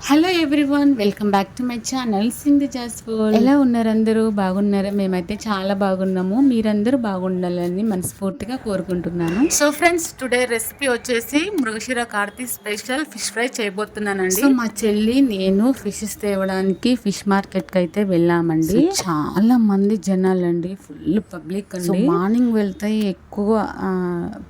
Hello everyone, welcome back to my channel Sindhu జాస్ఫుల్. ఎలా ఉన్నారు అందరూ? బాగున్నారా? మేమైతే చాలా బాగున్నాము. మీరందరూ బాగుండాలని మనస్ఫూర్తిగా కోరుకుంటున్నాను. సో ఫ్రెండ్స్, టుడే రెసిపీ వచ్చేసి Mrigashira Karthi special fish fry చేయబోతున్నానండి. సో మా చెల్లి నేను ఫిషెస్ తేవడానికి ఫిష్ మార్కెట్ కి అయితే వెళ్ళామండి. చాలా మంది జనాలండి, ఫుల్ పబ్లిక్ అండి. మార్నింగ్ వెళ్తే ఎక్కువ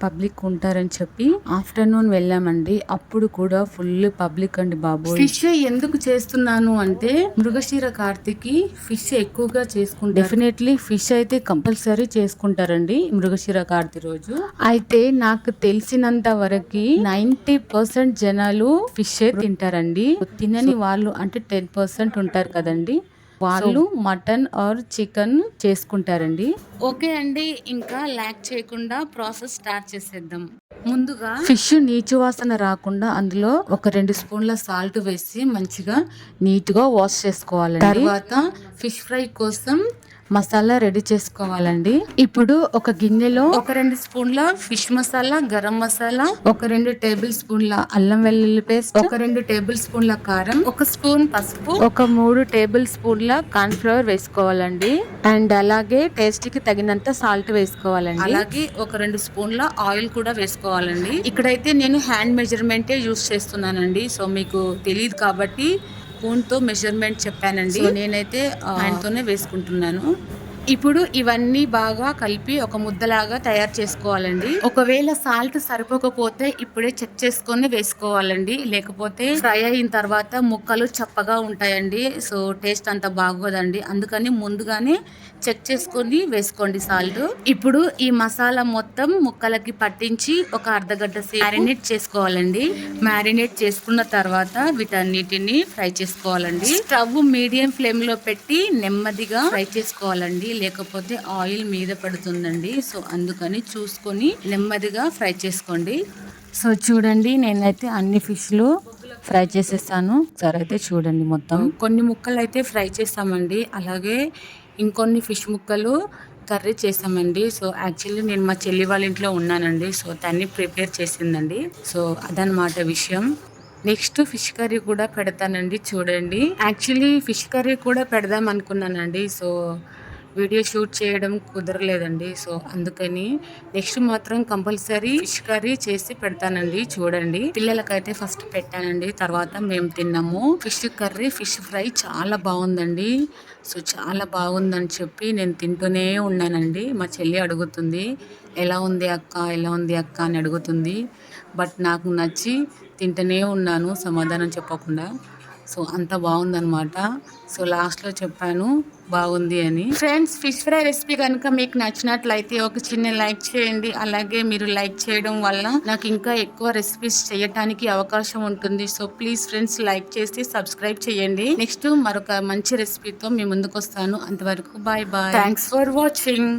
పబ్లిక్ ఉంటారని చెప్పి ఆఫ్టర్నూన్ వెళ్ళామండి. అప్పుడు కూడా ఫుల్ పబ్లిక్ అండి బాబు. ఫిష్ ఎందుకు చేస్తున్నాను అంటే, మృగశిర కార్తికి ఫిష్ ఎక్కువగా చేసుకుంటారు. డెఫినెట్లీ ఫిష్ అయితే కంపల్సరీ చేసుకుంటారండి మృగశిర కార్తి రోజు. అయితే నాకు తెలిసినంత వరకు 90% జనాలు ఫిష్ తింటారండి. తినని వాళ్ళు అంటే 10% ఉంటారు కదండి, వాళ్ళు మటన్ ఆర్ చికెన్ చేసుకుంటారండి. ఓకే అండి, ఇంకా లాక్ చేయకుండా ప్రాసెస్ స్టార్ట్ చేసేద్దాం. ముందుగా ఫిష్ నీచు వాసన రాకుండా అందులో ఒక 2 స్పూన్ల సాల్ట్ వేసి మంచిగా నీట్ గా వాష్ చేసుకోవాలండి. తర్వాత ఫిష్ ఫ్రై కోసం మసాలా రెడీ చేసుకోవాలండి. ఇప్పుడు ఒక గిన్నెలో ఒక 2 స్పూన్ల ఫిష్ మసాలా, గరం మసాలా, ఒక 2 టేబుల్ స్పూన్ల అల్లం వెల్లుల్లి పేస్ట్, ఒక 2 టేబుల్ స్పూన్ల కారం, ఒక స్పూన్ పసుపు, ఒక 3 టేబుల్ స్పూన్ల కార్న్ ఫ్లవర్ వేసుకోవాలండి. అండ్ అలాగే టేస్ట్ కి తగినంత సాల్ట్ వేసుకోవాలండి. అలాగే ఒక 2 స్పూన్ల ఆయిల్ కూడా వేసుకోవాలండి. ఇక్కడైతే నేను హ్యాండ్ మెజర్మెంటే యూస్ చేస్తున్నానండి. సో మీకు తెలియదు కాబట్టి స్పూన్ తో మెజర్మెంట్ చెప్పానండి. నేనైతే హ్యాండ్తోనే వేసుకుంటున్నాను. ఇప్పుడు ఇవన్నీ బాగా కలిపి ఒక ముద్దలాగా తయారు చేసుకోవాలండి. ఒకవేళ సాల్ట్ సరిపోకపోతే ఇప్పుడే చెక్ చేసుకొని వేసుకోవాలండి, లేకపోతే ఫ్రై అయిన తర్వాత ముక్కలు చప్పగా ఉంటాయండి. సో టేస్ట్ అంత బాగోదండి, అందుకని ముందుగానే చెక్ చేసుకొని వేసుకోండి సాల్ట్. ఇప్పుడు ఈ మసాలా మొత్తం ముక్కలకి పట్టించి ఒక అర్ధగంట సేపు మ్యారినేట్ చేసుకోవాలండి. మ్యారినేట్ చేసుకున్న తర్వాత వీటన్నిటిని ఫ్రై చేసుకోవాలండి. స్టవ్ మీడియం ఫ్లేమ్ లో పెట్టి నెమ్మదిగా ఫ్రై చేసుకోవాలండి, లేకపోతే ఆయిల్ మీద పడుతుందండి. సో అందుకని చూసుకొని నెమ్మదిగా ఫ్రై చేసుకోండి. సో చూడండి, నేనైతే అన్ని ఫిష్లు ఫ్రై చేసేస్తాను. సరే అయితే చూడండి, మొత్తం కొన్ని ముక్కలు అయితే ఫ్రై చేస్తామండి, అలాగే ఇంకొన్ని ఫిష్ ముక్కలు కర్రీ చేసామండి. సో యాక్చువల్లీ నేను మా చెల్లి వాళ్ళ ఇంట్లో ఉన్నానండి. సో దాన్ని ప్రిపేర్ చేసిందండి. సో అదనమాట విషయం. నెక్స్ట్ ఫిష్ కర్రీ కూడా పెడతానండి, చూడండి. యాక్చువల్లీ ఫిష్ కర్రీ కూడా పెడదాం అనుకున్నానండి. సో వీడియో షూట్ చేయడం కుదరలేదండి. సో అందుకని నెక్స్ట్ మాత్రం కంపల్సరీ ఫిష్ కర్రీ చేసి పెడతానండి, చూడండి. పిల్లలకైతే ఫస్ట్ పెట్టానండి, తర్వాత మేము తిన్నాము. ఫిష్ కర్రీ, ఫిష్ ఫ్రై చాలా బాగుందండి. సో చాలా బాగుందని చెప్పి నేను తింటూనే ఉన్నానండి. మా చెల్లి అడుగుతుంది, ఎలా ఉంది అక్క, ఎలా ఉంది అక్క అని అడుగుతుంది. బట్ నాకు నచ్చి తింటూనే ఉన్నాను, సమాధానం చెప్పకుండా. సో అంత బాగుందనమాట. సో లాస్ట్లో చెప్పాను బాగుంది అని. ఫ్రెండ్స్, ఫిష్ ఫ్రై రెసిపీ కనుక మీకు నచ్చినట్లయితే ఒక చిన్న లైక్ చేయండి. అలాగే మీరు లైక్ చేయడం వల్ల నాకు ఇంకా ఎక్కువ రెసిపీస్ చేయడానికి అవకాశం ఉంటుంది. సో ప్లీజ్ ఫ్రెండ్స్, లైక్ చేసి సబ్స్క్రైబ్ చేయండి. నెక్స్ట్ మరొక మంచి రెసిపీతో మీ ముందుకు వస్తాను. అంతవరకు bye bye. Thanks for watching.